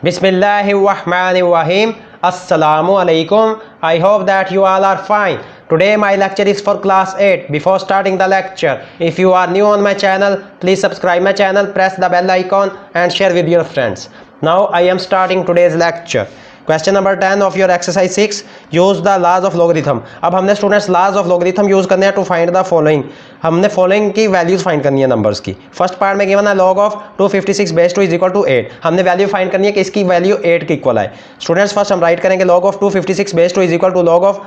Bismillahirrahmanirrahim. Assalamu alaikum. I hope that you all are fine. Today my lecture is for class 8. Before starting the lecture, if you are new on my channel, please subscribe my channel, press the bell icon and share with your friends. Now I am starting today's lecture. Question number 10 of your exercise 6, use the laws of logarithm. अब हमने students laws of logarithm use करने हैं to find the following. हमने following की values find करनी है numbers की। First part में गिवन है log of 256 base 2 is equal to 8। हमने वैल्यू फाइंड करनी है कि इसकी वैल्यू 8 के इक्वल है। स्टूडेंट्स फर्स्ट हम राइट करेंगे log of 256 base 2 is equal to log of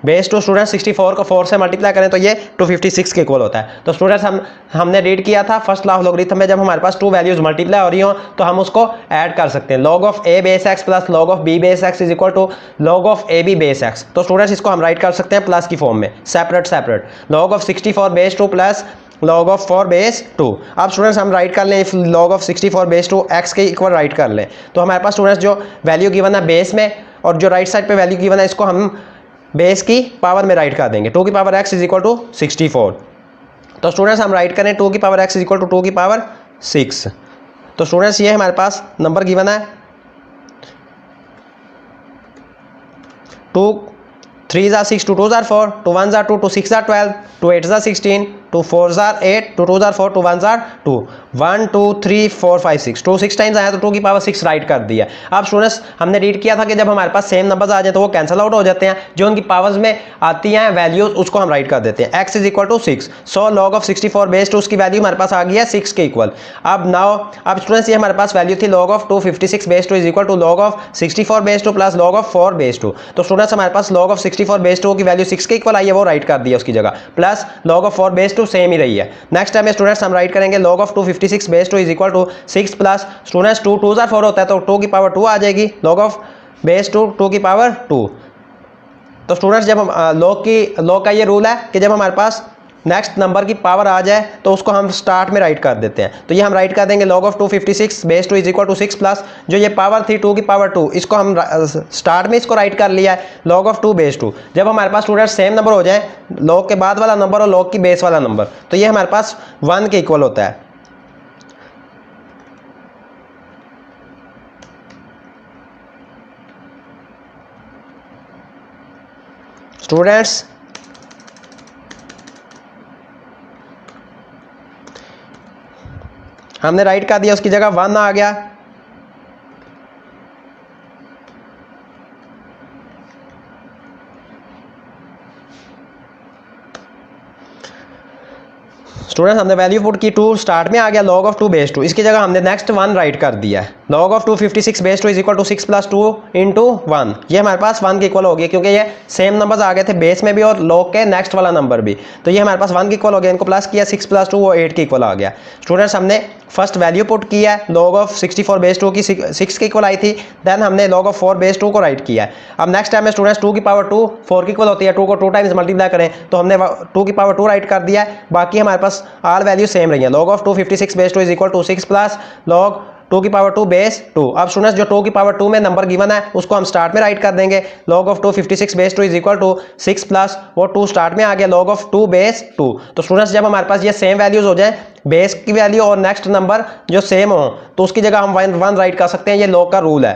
base two student 64 को 4 से मल्टीप्लाई करें तो ये 256 के इक्वल होता है। तो स्टूडेंट्स हमने रीड किया था फर्स्ट लॉ ऑफ लॉगरिथम में, जब हमारे पास टू वैल्यूज मल्टीप्लाई हो रही हो तो हम उसको ऐड कर सकते हैं। Log of A base X plus log of B base X is equal to log of A B base X. तो स्टूडेंट्स इसको हम राइट कर सकते हैं प्लस की फॉर्म में, separate separate. Log of 64 base 2 plus log of 4 base 2। अब students हम राइट कर लें if log of 64 base 2 x के इक्वल राइट कर लें तो हमारे पास स्टूडेंट्स जो वैल्यू गिवन है बेस में और जो राइट साइड पे वैल्यू गिवन है इसको हम बेस की पावर में राइट कर देंगे। 2 की power x is equal to 64। तो स्टूडेंट्स हम राइट करें 2 की power x is equal to 2 की पावर 6। तो स्टूडेंट्स ये हमारे पास नंबर गिवन है 2 3 are 6 2 2 are 4 2 1 are 2 2 6 are 12 2 8 are 16 2 4 are 8 2 2 are 4 2 1 are 2 1 2 3 4 5 6 2 6 times आया तो 2 की पावर 6 राइट कर दिया। अब स्टूडेंट्स हमने रीड किया था कि जब हमारे पास सेम नंबर्स आ जाए तो वो कैंसिल आउट हो जाते हैं, जो उनकी पावर्स में आती हैं वैल्यूज उसको हम राइट कर देते हैं। x is equal to 6। So log of 64 base two उसकी वैल्यू हमारे पास आ गई है 6 के इक्वल। अब स्टूडेंट्स ये हमारे पास वैल्यू थी log of 256 base 2 is equal to log of 64 base 2 plus log of 4 base 2। तो स्टूडेंट्स हमारे पास लॉग ऑफ 64 बेस 2 की वैल्यू 6 के इक्वल आई है, वो राइट कर दिया उसकी जगह, plus log of 4 base 2 same ही रही है। नेक्स्ट टाइम में स्टूडेंट्स हम राइट करेंगे log of 256 base 2 is equal to 6 प्लस स्टूडेंट्स 2 2 4 होता है तो 2 की पावर 2 आ जाएगी, log of बेस 2 2 की पावर 2। तो स्टूडेंट्स जब हम log का ये रूल है कि जब हमारे पास नेक्स्ट नंबर की पावर आ जाए तो उसको हम स्टार्ट में राइट कर देते हैं। तो ये हम राइट कर देंगे log of 256 base 2 is equal to 6 plus जो ये पावर थी 2 की पावर 2 इसको हम स्टार्ट में इसको राइट कर लिया है log of 2 बेस 2। जब हमारे पास स्टूडेंट सेम नंबर हो जाए, log के बाद वाला नंबर और log की बेस वाला नंबर, तो ये हमारे पास 1 के इक्वल होता है। स्टूडेंट्स हमने राइट कर दिया, उसकी जगह 1 आ गया। स्टूडेंट्स हमने वैल्यू पुट की 2 स्टार्ट में आ गया log ऑफ 2 बेस 2, इसकी जगह हमने नेक्स्ट 1 राइट कर दिया है। log of 256 base 2 is equal to 6 plus 2 into 1। ये हमारे पास 1 के इक्वल हो गया क्योंकि ये सेम नंबर्स आ गए थे बेस में भी और log के नेक्स्ट वाला नंबर भी, तो ये हमारे पास 1 के इक्वल हो गया। इनको प्लस किया 6 प्लस 2 वो 8 के इक्वल आ गया। स्टूडेंट्स हमने फर्स्ट वैल्यू पुट किया है log ऑफ 64 बेस 2 की 6 के इक्वल आई थी, देन हमने log ऑफ 4 बेस 2 को राइट किया है। अब नेक्स्ट टाइम में स्टूडेंट्स 2 की पावर 2 4 की इक्वल होती है, 2 को 2 टाइम्स मल्टीप्लाई करें तो हमने 2 की पावर 2 राइट कर दिया है। बाकी हमारे पास ऑल वैल्यू सेम रही है। log of 256 base 2 is equal to 6 plus log 2 की पावर 2 बेस 2। अब स्टूडेंट्स जो 2 की पावर 2 में नंबर गिवन है उसको हम स्टार्ट में राइट कर देंगे। log of 256 base 2 is equal to 6 plus वो 2 स्टार्ट में आ गया log ऑफ 2 बेस 2। तो स्टूडेंट्स जब हमारे पास ये सेम वैल्यूज हो जाए, बेस की वैल्यू और नेक्स्ट नंबर जो सेम हो, तो उसकी जगह हम 1 राइट कर सकते हैं। ये log का रूल है।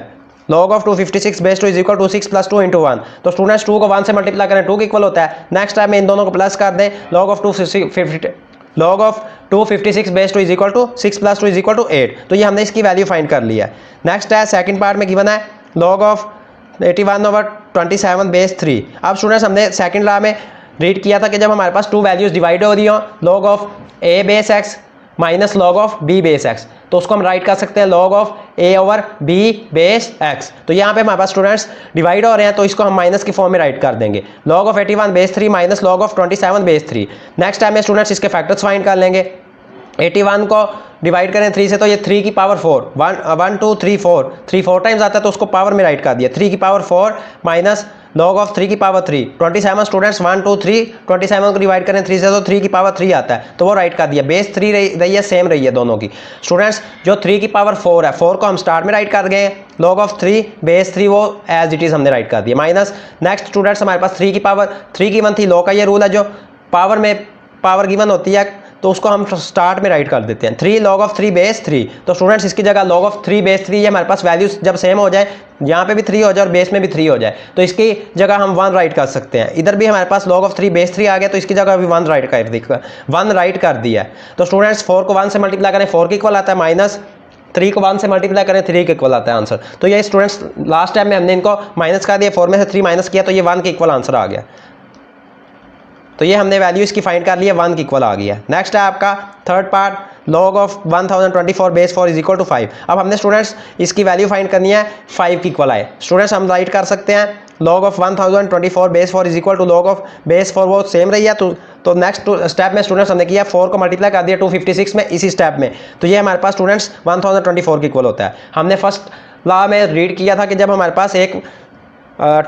log of 256 base 2 is equal to 6 plus 2 into 1। तो स्टूडेंट्स 2 को 1 से मल्टीप्लाई करें 2 के इक्वल होता है। नेक्स्ट टाइम में इन दोनों को प्लस कर दें, log of 256 base 2 is equal to 6 plus 2 is equal to 8। तो ये हमने इसकी वैल्यू फाइंड कर लिया है। नेक्स्ट है सेकंड पार्ट में गिवन है log ऑफ 81/27 बेस 3। अब स्टूडेंट्स हमने सेकंड लॉ में रीड किया था कि जब हमारे पास टू वैल्यूज डिवाइड हो रही हो, log of a base x minus log of b base x, तो उसको हम राइट कर सकते हैं log of a over b base x। तो यहाँ पे हमारे पास स्टूडेंट्स डिवाइड हो रहे हैं तो इसको हम माइनस की फॉर्म में राइट कर देंगे, log of 81 base 3 minus log of 27 base 3। Next time में स्टूडेंट्स इसके फैक्टर्स फाइंड कर लेंगे। 81 को डिवाइड करें 3 से तो ये 3 की पावर 4 1 2 3 4 टाइम्स आता है तो उसको पावर में राइट कर दिया। 3 की पावर 4 माइनस log ऑफ 3 की पावर 3 27 स्टूडेंट्स 1 2 3 27 को डिवाइड करें 3 से तो 3 की पावर 3 आता है तो वो राइट कर दिया। बेस 3 रही है, सेम रही है दोनों की। स्टूडेंट्स जो 3 की पावर 4 है, 4 को हम स्टार्ट में राइट कर गए, log ऑफ 3 बेस 3 वो एज इट इज हमने राइट कर दिया। माइनस नेक्स्ट स्टूडेंट्स हमारे पास 3 की पावर 3 गिवन थी। log का ये रूल है जो पावर में पावर गिवन होती है तो उसको हम स्टार्ट में राइट कर देते हैं 3 log of 3 बेस 3। तो स्टूडेंट्स इसकी जगह log of 3 बेस 3, ये हमारे पास वैल्यूज जब सेम हो जाए, यहाँ पे भी 3 हो जाए और बेस में भी 3 हो जाए, तो इसकी जगह हम 1 राइट कर सकते हैं। इधर भी हमारे पास log of 3 बेस 3 आ गया, तो इसकी जगह भी 1 राइट कर दिया है। तो स्टूडेंट्स 4 को 1 से मल्टीप्लाई करें 4 के इक्वल आता है, माइनस 3 को 1 से मल्टीप्लाई करें 3 के इक्वल आता है आंसर। तो ये स्टूडेंट्स लास्ट टाइम में हमने इनको माइनस कर दिया, 4 में से 3 माइनस किया तो ये 1 के इक्वल आंसर आ गया। तो ये हमने वैल्यू इसकी फाइंड कर ली है, 1 के इक्वल आ गई है। नेक्स्ट है आपका third part, log of 1024 base 4 is equal to 5। अब हमने स्टूडेंट्स इसकी वैल्यू फाइंड करनी है 5 के इक्वल आए। स्टूडेंट्स हम राइट कर सकते हैं log of 1024 base 4 is equal to log of base 4, वो सेम रही है। तो नेक्स्ट स्टेप में स्टूडेंट्स हमने किया 4 को मल्टीप्लाई कर दिया 256 में इसी स्टेप में, तो ये हमारे पास स्टूडेंट्स 1024 के इक्वल होता है। हमने फर्स्ट लॉ में रीड किया था कि जब हमारे पास एक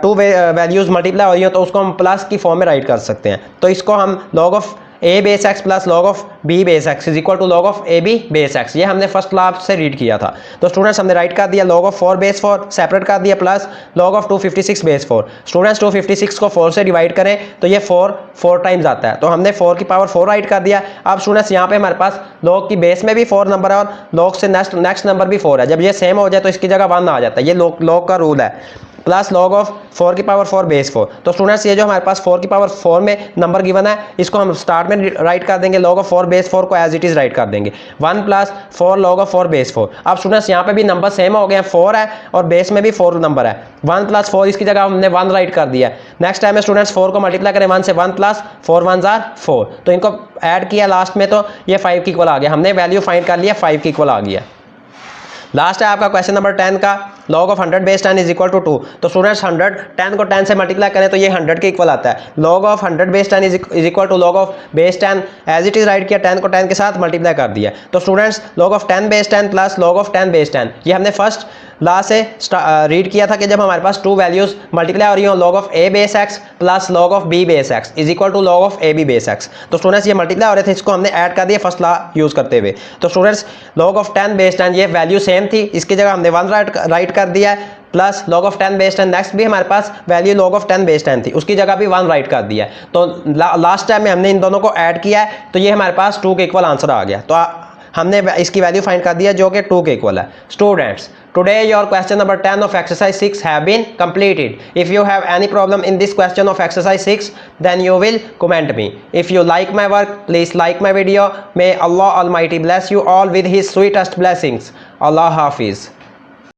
टू वैल्यूज मल्टीप्लाई हो रही हो तो उसको हम प्लस की फॉर्म में राइट कर सकते हैं। तो इसको हम log of a base x plus log of b base x is equal to log of ab base x, ये हमने फर्स्ट लॉ से रीड किया था। तो स्टूडेंट्स हमने राइट कर दिया log ऑफ 4 बेस 4 सेपरेट कर दिया plus log of 256 base 4। Students 256 को 4 से डिवाइड करें तो ये 4 टाइम्स आता है, तो हमने 4 की पावर 4 राइट कर दिया। अब स्टूडेंट्स यहाँ पे हमारे पास log की बेस में भी 4 नंबर है और log से नेक्स्ट नंबर भी 4 है। जब ये सेम हो जाए तो इसकी जगह 1 आ जाता है, ये log का रूल है। प्लस log ऑफ 4 की पावर 4 बेस 4। तो स्टूडेंट्स ये जो हमारे पास 4 की पावर 4 में नंबर गिवन है, इसको हम स्टार्ट में राइट कर देंगे, log ऑफ 4 बेस 4 को एज इट इज राइट कर देंगे 1 प्लस 4 log ऑफ 4 बेस 4। अब स्टूडेंट्स यहाँ पे भी नंबर सेम हो गए हैं, 4 है और बेस में भी 4 नंबर है, 1 प्लस 4 इसकी जगह हमने 1 राइट कर दिया। नेक्स्ट टाइम में स्टूडेंट्स 4 को मल्टीप्लाई करें 1 से, 1 प्लस 4 1 जार 4, तो इनको ऐड किया लास्ट में तो ये 5 के इक्वल आ गया। हमने वैल्यू फाइंड कर लिया 5 के इक्वल आ गया। लास्ट है आपका क्वेश्चन नंबर 10 का, log of 100 base 10 is equal to 2। तो स्टूडेंट्स 10 को 10 से मल्टीप्लाई करें तो ये 100 के इक्वल आता है। log of 100 base 10 is equal to log of base 10, as it is write किया, 10 को 10 के साथ मल्टीप्लाई कर दिया। तो students log of 10 base 10 plus log of 10 base 10, ये हमने फर्स्ट ला से रीड किया था कि जब हमारे पास 2 वैल्यूज मल्टीप्लाई हो रही हो, log of a base x plus log of b base x is equal to log of ab base x। तो स्टूडेंट्स ये मल्टीप्लाई हो रहे थे, इसको हमने ऐड कर दिया फर्स्ट ला यूज करते हुए। तो स्टूडेंट्स log ऑफ 10 बेस 10 ये वैल्यू सेम थी, इसकी जगह हमने 1 राइट कर दिया है, plus log of 10 base 10 next भी हमारे पास वैल्यू log ऑफ 10 बेस 10 थी, उसकी जगह भी 1 राइट कर दिया है। तो लास्ट टाइम में हमने इन दोनों को ऐड किया है, तो ये हमारे पास 2 के इक्वल आंसर आ गया। तो हमने इसकी वैल्यू फाइंड कर दिया जो कि 2 के इक्वल है। Students, today your question number 10 of exercise 6 have been completed. If you have any problem in this question of exercise 6, then you will comment me. If you like my work, please like my video. May Allah Almighty bless you all with his sweetest blessings. Allah Hafiz.